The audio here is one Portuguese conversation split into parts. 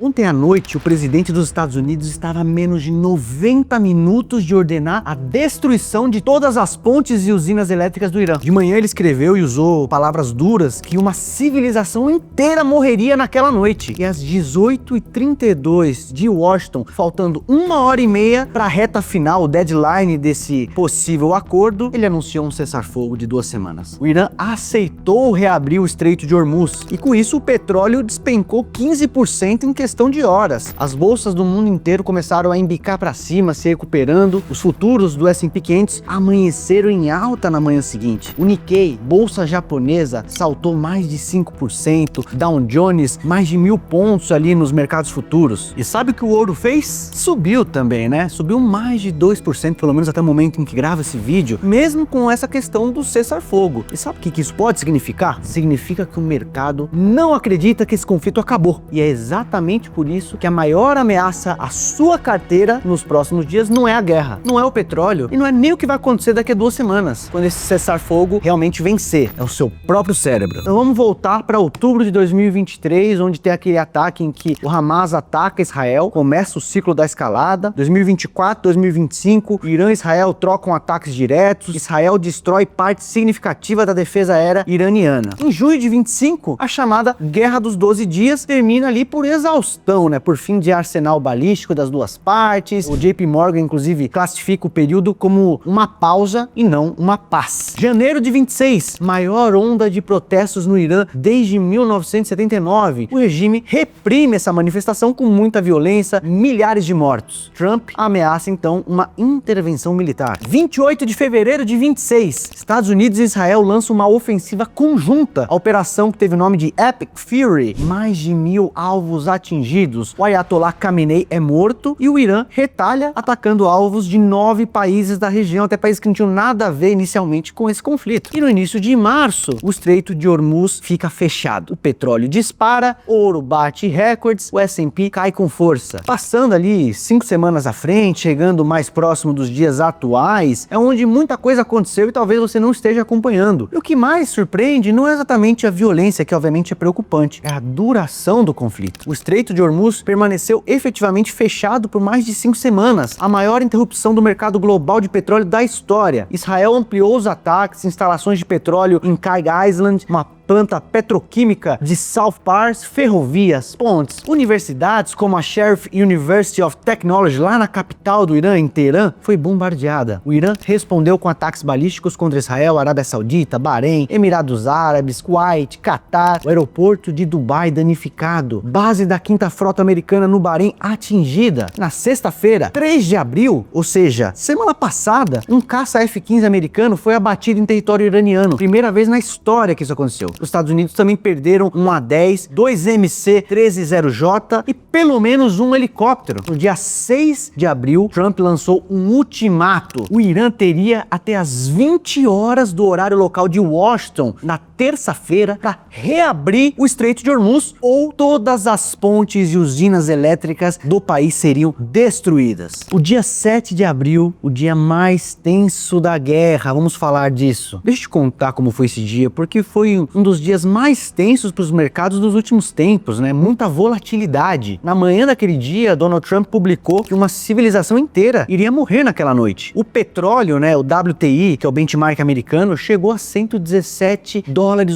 Ontem à noite, o presidente dos Estados Unidos estava a menos de 90 minutos de ordenar a destruição de todas as pontes e usinas elétricas do Irã. De manhã ele escreveu e usou palavras duras que uma civilização inteira morreria naquela noite. E às 18h32 de Washington, faltando 1h30 para a reta final, o deadline desse possível acordo, ele anunciou um cessar-fogo de 2 semanas. O Irã aceitou reabrir o Estreito de Hormuz e com isso o petróleo despencou 15% em questão de horas. As bolsas do mundo inteiro começaram a embicar para cima, se recuperando. Os futuros do S&P 500 amanheceram em alta na manhã seguinte. O Nikkei, bolsa japonesa, saltou mais de 5%, Dow Jones mais de 1.000 pontos ali nos mercados futuros. E sabe o que o ouro fez? Subiu também, né? Subiu mais de 2%, pelo menos até o momento em que gravo esse vídeo, mesmo com essa questão do cessar-fogo. E sabe o que isso pode significar? Significa que o mercado não acredita que esse conflito acabou. E é exatamente por isso que a maior ameaça à sua carteira nos próximos dias não é a guerra, não é o petróleo e não é nem o que vai acontecer daqui a 2 semanas, quando esse cessar-fogo realmente vencer. É o seu próprio cérebro. Então vamos voltar para outubro de 2023, onde tem aquele ataque em que o Hamas ataca Israel, começa o ciclo da escalada. 2024, 2025, Irã e Israel trocam ataques diretos, Israel destrói parte significativa da defesa aérea iraniana. Em junho de 25, a chamada Guerra dos 12 Dias termina ali por exaustão, né? Por fim de arsenal balístico das duas partes. O JP Morgan, inclusive, classifica o período como uma pausa e não uma paz. Janeiro de 26, maior onda de protestos no Irã desde 1979. O regime reprime essa manifestação com muita violência, milhares de mortos. Trump ameaça então uma intervenção militar. 28 de fevereiro de 26, Estados Unidos e Israel lançam uma ofensiva conjunta. A operação, que teve o nome de Epic Fury, mais de 1.000 alvos atingidos. O Ayatollah Khamenei é morto e o Irã retalha atacando alvos de 9 países da região, até países que não tinham nada a ver inicialmente com esse conflito. E no início de março, o Estreito de Hormuz fica fechado. O petróleo dispara, ouro bate recordes, o S&P cai com força. Passando ali 5 semanas à frente, chegando mais próximo dos dias atuais, é onde muita coisa aconteceu e talvez você não esteja acompanhando. E o que mais surpreende não é exatamente a violência, que obviamente é preocupante, é a duração do conflito. O Estreito de Hormuz permaneceu efetivamente fechado por mais de 5 semanas, a maior interrupção do mercado global de petróleo da história. Israel ampliou os ataques, instalações de petróleo em Kharg Island, uma planta petroquímica de South Pars, ferrovias, pontes, universidades como a Sharif University of Technology, lá na capital do Irã, em Teherã, foi bombardeada. O Irã respondeu com ataques balísticos contra Israel, Arábia Saudita, Bahrein, Emirados Árabes, Kuwait, Catar, o aeroporto de Dubai danificado, base da 5ª Frota Americana no Bahrein atingida. Na sexta-feira, 3 de abril, ou seja, semana passada, um caça F-15 americano foi abatido em território iraniano. Primeira vez na história que isso aconteceu. Os Estados Unidos também perderam um A-10, 2 MC-13-0J e pelo menos um helicóptero. No dia 6 de abril, Trump lançou um ultimato. O Irã teria até as 20 horas do horário local de Washington, na terça-feira, para reabrir o Estreito de Hormuz, ou todas as pontes e usinas elétricas do país seriam destruídas. O dia 7 de abril, o dia mais tenso da guerra, vamos falar disso. Deixa eu te contar como foi esse dia, porque foi um dos dias mais tensos para os mercados dos últimos tempos, né? Muita volatilidade. Na manhã daquele dia, Donald Trump publicou que uma civilização inteira iria morrer naquela noite. O petróleo, né, o WTI, que é o benchmark americano, chegou a $117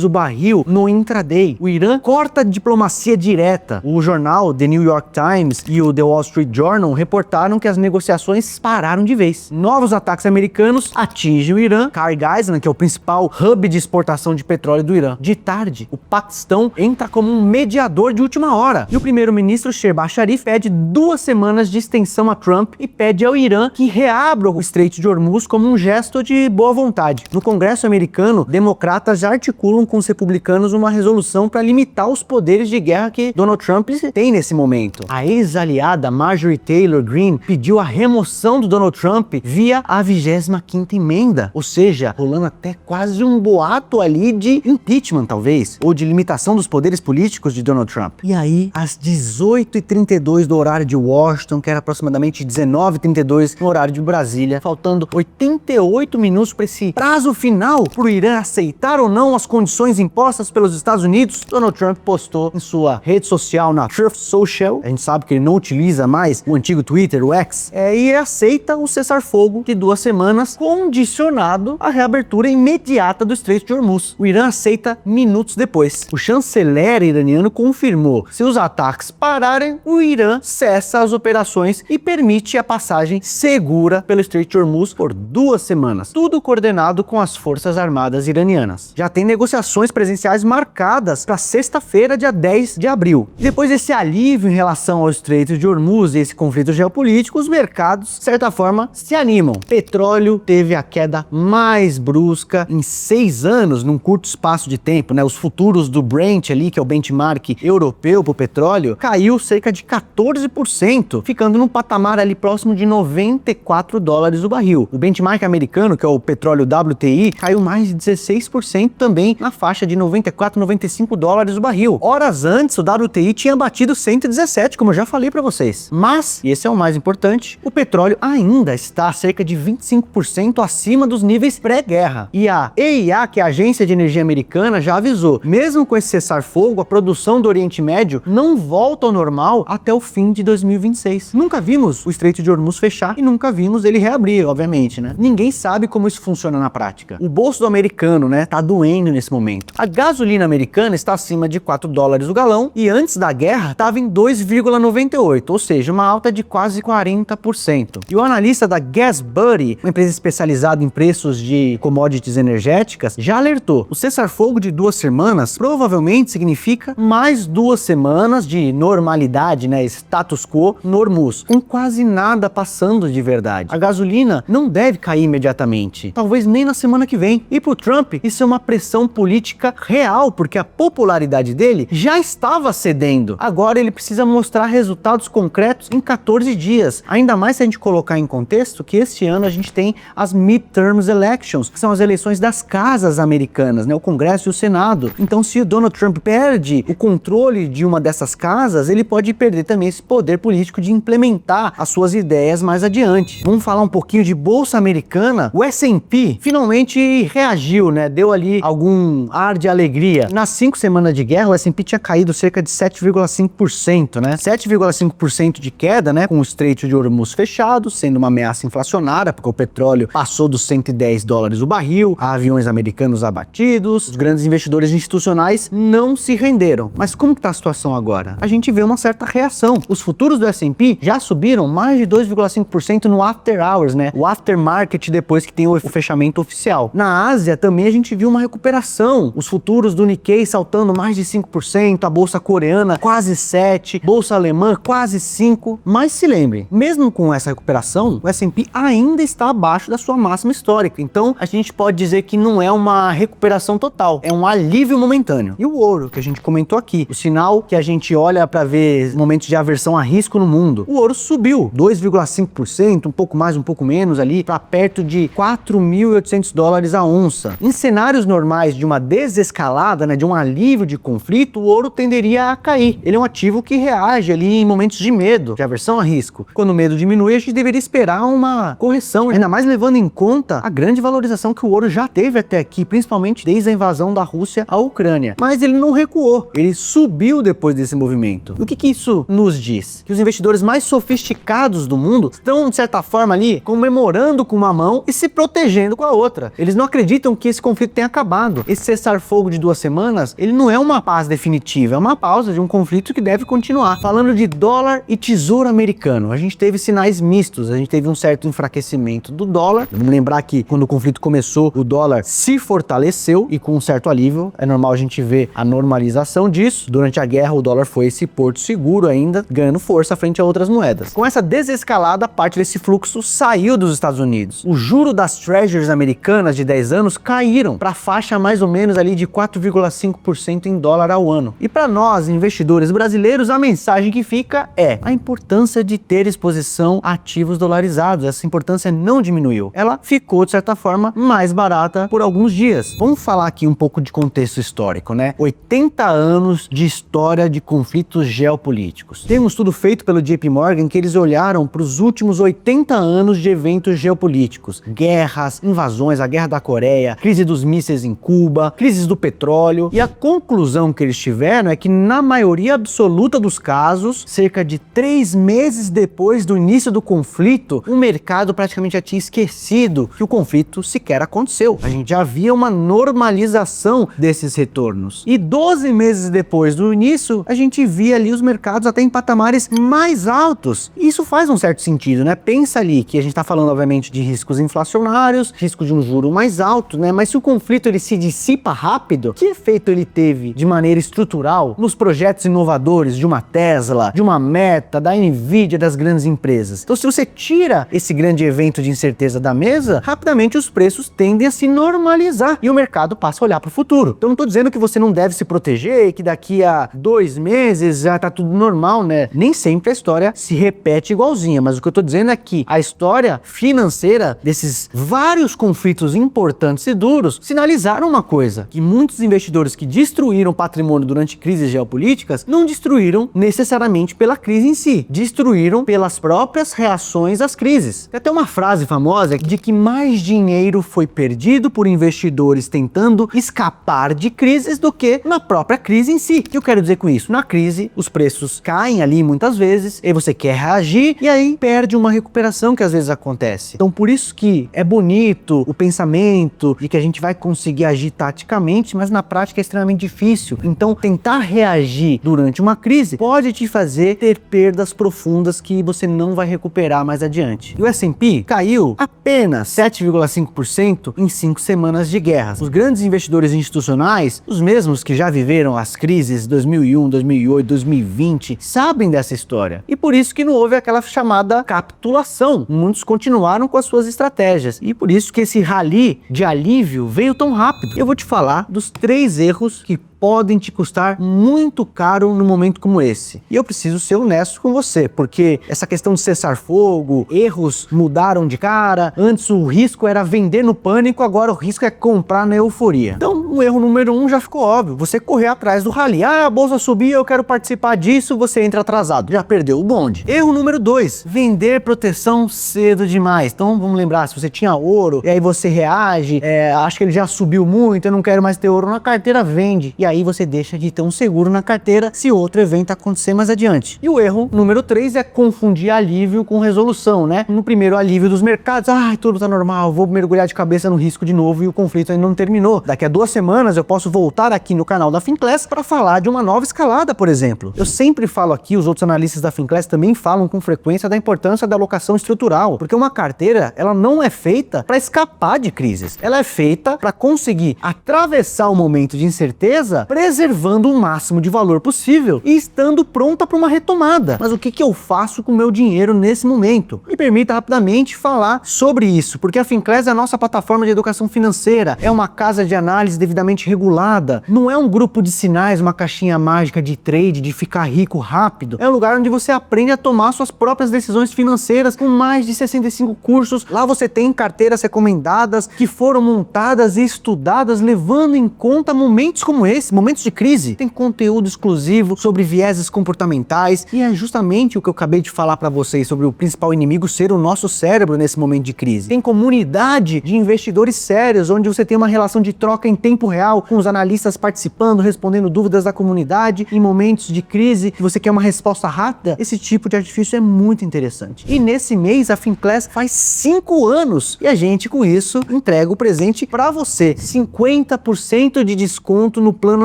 o barril no intraday. O Irã corta a diplomacia direta. O jornal The New York Times e o The Wall Street Journal reportaram que as negociações pararam de vez. Novos ataques americanos atingem o Irã. Kharg Island, que é o principal hub de exportação de petróleo do Irã. De tarde, o Paquistão entra como um mediador de última hora. E o primeiro-ministro Shehbaz Sharif pede 2 semanas de extensão a Trump e pede ao Irã que reabra o Estreito de Hormuz como um gesto de boa vontade. No Congresso americano, democratas já articulam com os republicanos uma resolução para limitar os poderes de guerra que Donald Trump tem nesse momento. A ex-aliada Marjorie Taylor Greene pediu a remoção do Donald Trump via a 25ª emenda, ou seja, rolando até quase um boato ali de impeachment, talvez, ou de limitação dos poderes políticos de Donald Trump. E aí, às 18h32 do horário de Washington, que era aproximadamente 19h32 no horário de Brasília, faltando 88 minutos para esse prazo final para o Irã aceitar ou não as condições impostas pelos Estados Unidos, Donald Trump postou em sua rede social, na Truth Social, a gente sabe que ele não utiliza mais o antigo Twitter, o X, e aceita o cessar-fogo de 2 semanas, condicionado à reabertura imediata do Estreito de Hormuz. O Irã aceita minutos depois. O chanceler iraniano confirmou: se os ataques pararem, o Irã cessa as operações e permite a passagem segura pelo Estreito de Hormuz por 2 semanas. Tudo coordenado com as Forças Armadas iranianas. Já tem negociações presenciais marcadas para sexta-feira, dia 10 de abril. E depois desse alívio em relação ao Estreito de Hormuz e esse conflito geopolítico, os mercados, de certa forma, se animam. Petróleo teve a queda mais brusca em 6 anos, num curto espaço de tempo, né? Os futuros do Brent ali, que é o benchmark europeu para o petróleo, caiu cerca de 14%, ficando num patamar ali próximo de $94 o barril. O benchmark americano, que é o petróleo WTI, caiu mais de 16% também, na faixa de $94, $95 o barril. Horas antes, o WTI tinha batido 117, como eu já falei para vocês. Mas, e esse é o mais importante, o petróleo ainda está cerca de 25% acima dos níveis pré-guerra. E a EIA, que é a Agência de Energia Americana, já avisou: mesmo com esse cessar-fogo, a produção do Oriente Médio não volta ao normal até o fim de 2026. Nunca vimos o Estreito de Hormuz fechar e nunca vimos ele reabrir, obviamente, né? Ninguém sabe como isso funciona na prática. O bolso do americano, né, tá doendo nesse momento. A gasolina americana está acima de $4 o galão e antes da guerra estava em 2,98, ou seja, uma alta de quase 40%. E o analista da GasBuddy, uma empresa especializada em preços de commodities energéticas, já alertou: o cessar-fogo de 2 semanas provavelmente significa mais 2 semanas de normalidade, né, status quo no Hormuz, com quase nada passando de verdade. A gasolina não deve cair imediatamente, talvez nem na semana que vem. E pro Trump, isso é uma pressão política real, porque a popularidade dele já estava cedendo. Agora ele precisa mostrar resultados concretos em 14 dias. Ainda mais se a gente colocar em contexto que este ano a gente tem as midterms elections, que são as eleições das casas americanas, né, o Congresso e o Senado. Então, se o Donald Trump perde o controle de uma dessas casas, ele pode perder também esse poder político de implementar as suas ideias mais adiante. Vamos falar um pouquinho de bolsa americana. O S&P finalmente reagiu, né? Deu ali algum ar de alegria. Nas 5 semanas de guerra, o S&P tinha caído cerca de 7,5%, né? 7,5% de queda, né? Com o Estreito de Hormuz fechado, sendo uma ameaça inflacionária, porque o petróleo passou dos $110 o barril, há aviões americanos abatidos, os grandes investidores institucionais não se renderam. Mas como que tá a situação agora? A gente vê uma certa reação. Os futuros do S&P já subiram mais de 2,5% no after hours, né? O aftermarket depois que tem o fechamento oficial. Na Ásia também a gente viu uma recuperação. Os futuros do Nikkei saltando mais de 5%, a bolsa coreana quase 7%, bolsa alemã quase 5%. Mas se lembre, mesmo com essa recuperação, o S&P ainda está abaixo da sua máxima histórica. Então a gente pode dizer que não é uma recuperação total, é um alívio momentâneo. E o ouro, que a gente comentou aqui, o sinal que a gente olha para ver momentos de aversão a risco no mundo. O ouro subiu 2,5%, um pouco mais, um pouco menos ali, para perto de $4.800 a onça. Em cenários normais de uma desescalada, né, de um alívio de conflito, o ouro tenderia a cair. Ele é um ativo que reage ali em momentos de medo, de aversão a risco. Quando o medo diminui, a gente deveria esperar uma correção, ainda mais levando em conta a grande valorização que o ouro já teve até aqui, principalmente desde a invasão da Rússia à Ucrânia. Mas ele não recuou, ele subiu depois desse movimento. O que isso nos diz? Que os investidores mais sofisticados do mundo estão, de certa forma, ali comemorando com uma mão e se protegendo com a outra. Eles não acreditam que esse conflito tenha acabado. Esse cessar-fogo de 2 semanas, ele não é uma paz definitiva, é uma pausa de um conflito que deve continuar. Falando de dólar e tesouro americano, a gente teve sinais mistos, a gente teve um certo enfraquecimento do dólar. Vamos lembrar que quando o conflito começou, o dólar se fortaleceu e com um certo alívio. É normal a gente ver a normalização disso. Durante a guerra, o dólar foi esse porto seguro ainda, ganhando força frente a outras moedas. Com essa desescalada, parte desse fluxo saiu dos Estados Unidos. O juro das treasuries americanas de 10 anos caíram para a faixa mais ou menos ali de 4,5% em dólar ao ano. E para nós, investidores brasileiros, a mensagem que fica é a importância de ter exposição a ativos dolarizados. Essa importância não diminuiu. Ela ficou, de certa forma, mais barata por alguns dias. Vamos falar aqui um pouco de contexto histórico, né? 80 anos de história de conflitos geopolíticos. Tem um estudo feito pelo JP Morgan que eles olharam para os últimos 80 anos de eventos geopolíticos. Guerras, invasões, a guerra da Coreia, crise dos mísseis em Cuba, Cuba, crises do petróleo, e a conclusão que eles tiveram é que na maioria absoluta dos casos, cerca de 3 meses depois do início do conflito, o mercado praticamente já tinha esquecido que o conflito sequer aconteceu. A gente já via uma normalização desses retornos. E 12 meses depois do início, a gente via ali os mercados até em patamares mais altos. E isso faz um certo sentido, né? Pensa ali que a gente está falando, obviamente, de riscos inflacionários, risco de um juro mais alto, né? Mas se o conflito ele se dissipa rápido, que efeito ele teve de maneira estrutural nos projetos inovadores de uma Tesla, de uma Meta, da Nvidia, das grandes empresas? Então, se você tira esse grande evento de incerteza da mesa, rapidamente os preços tendem a se normalizar e o mercado passa a olhar para o futuro. Então, não estou dizendo que você não deve se proteger e que daqui a 2 meses já tá tudo normal, né? Nem sempre a história se repete igualzinha, mas o que eu estou dizendo é que a história financeira desses vários conflitos importantes e duros sinalizaram uma coisa, que muitos investidores que destruíram patrimônio durante crises geopolíticas não destruíram necessariamente pela crise em si, destruíram pelas próprias reações às crises. Tem até uma frase famosa de que mais dinheiro foi perdido por investidores tentando escapar de crises do que na própria crise em si. O que eu quero dizer com isso? Na crise, os preços caem ali muitas vezes, e você quer reagir, e aí perde uma recuperação que às vezes acontece. Então por isso que é bonito o pensamento de que a gente vai conseguir agir taticamente, mas na prática é extremamente difícil. Então tentar reagir durante uma crise pode te fazer ter perdas profundas que você não vai recuperar mais adiante. E o S&P caiu apenas 7,5% em 5 semanas de guerra. Os grandes investidores institucionais, os mesmos que já viveram as crises 2001, 2008, 2020, sabem dessa história. E por isso que não houve aquela chamada capitulação. Muitos continuaram com as suas estratégias. E por isso que esse rally de alívio veio tão rápido. Eu vou te falar dos 3 erros que podem te custar muito caro num momento como esse. E eu preciso ser honesto com você, porque essa questão de cessar fogo, erros mudaram de cara. Antes o risco era vender no pânico, agora o risco é comprar na euforia. Então o erro número 1 já ficou óbvio, você correr atrás do rally. Ah, a bolsa subiu, eu quero participar disso, você entra atrasado, já perdeu o bonde. Erro número 2, vender proteção cedo demais. Então vamos lembrar, se você tinha ouro e aí você reage, acho que ele já subiu muito, eu não quero mais ter ouro na carteira, vende. E aí você deixa de ter um seguro na carteira se outro evento acontecer mais adiante. E o erro número 3 é confundir alívio com resolução, né? No primeiro alívio dos mercados, tudo tá normal, vou mergulhar de cabeça no risco de novo e o conflito ainda não terminou. Daqui a 2 semanas eu posso voltar aqui no canal da Finclass para falar de uma nova escalada, por exemplo. Eu sempre falo aqui, os outros analistas da Finclass também falam com frequência da importância da alocação estrutural, porque uma carteira, ela não é feita para escapar de crises. Ela é feita para conseguir atravessar o momento de incerteza preservando o máximo de valor possível e estando pronta para uma retomada. Mas o que eu faço com o meu dinheiro nesse momento? Me permita rapidamente falar sobre isso, porque a Finclass é a nossa plataforma de educação financeira, é uma casa de análise devidamente regulada, não é um grupo de sinais, uma caixinha mágica de trade, de ficar rico rápido. É um lugar onde você aprende a tomar suas próprias decisões financeiras com mais de 65 cursos. Lá você tem carteiras recomendadas que foram montadas e estudadas levando em conta momentos como esse, momentos de crise. Tem conteúdo exclusivo sobre vieses comportamentais e é justamente o que eu acabei de falar para vocês sobre o principal inimigo ser o nosso cérebro nesse momento de crise. Tem comunidade de investidores sérios onde você tem uma relação de troca em tempo real com os analistas participando, respondendo dúvidas da comunidade em momentos de crise que você quer uma resposta rápida. Esse tipo de artifício é muito interessante. E nesse mês a Finclass faz 5 anos e a gente com isso entrega o presente para você. 50% de desconto no plano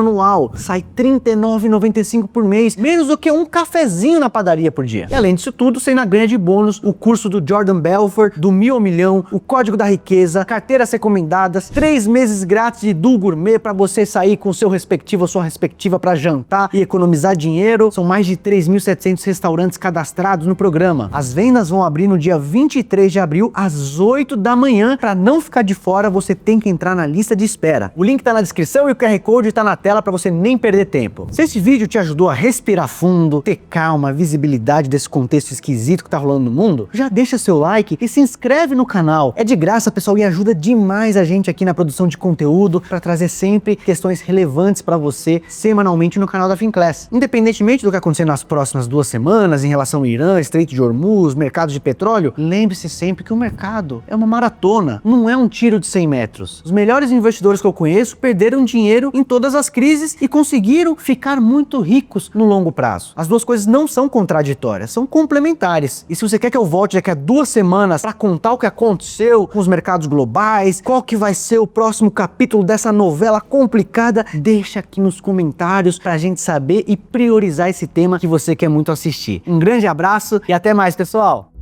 anual. Sai R$ 39,95 por mês, menos do que um cafezinho na padaria por dia. E além disso tudo, você ainda ganha de bônus o curso do Jordan Belfort, do 1000 ao Milhão, o Código da Riqueza, carteiras recomendadas, 3 meses grátis de Duo Gourmet para você sair com o seu respectivo ou sua respectiva para jantar e economizar dinheiro. São mais de 3.700 restaurantes cadastrados no programa. As vendas vão abrir no dia 23 de abril às 8 da manhã. Para não ficar de fora, você tem que entrar na lista de espera. O link tá na descrição e o QR Code tá na tela para você nem perder tempo. Se esse vídeo te ajudou a respirar fundo, ter calma, visibilidade desse contexto esquisito que tá rolando no mundo, já deixa seu like e se inscreve no canal. É de graça, pessoal, e ajuda demais a gente aqui na produção de conteúdo para trazer sempre questões relevantes para você semanalmente no canal da Finclass. Independentemente do que acontecer nas próximas 2 semanas em relação ao Irã, Estreito de Hormuz, mercado de petróleo, lembre-se sempre que o mercado é uma maratona, não é um tiro de 100 metros. Os melhores investidores que eu conheço perderam dinheiro em todas as crises e conseguiram ficar muito ricos no longo prazo. As duas coisas não são contraditórias, são complementares. E se você quer que eu volte daqui a 2 semanas para contar o que aconteceu com os mercados globais, qual que vai ser o próximo capítulo dessa novela complicada, deixa aqui nos comentários pra gente saber e priorizar esse tema que você quer muito assistir. Um grande abraço e até mais, pessoal!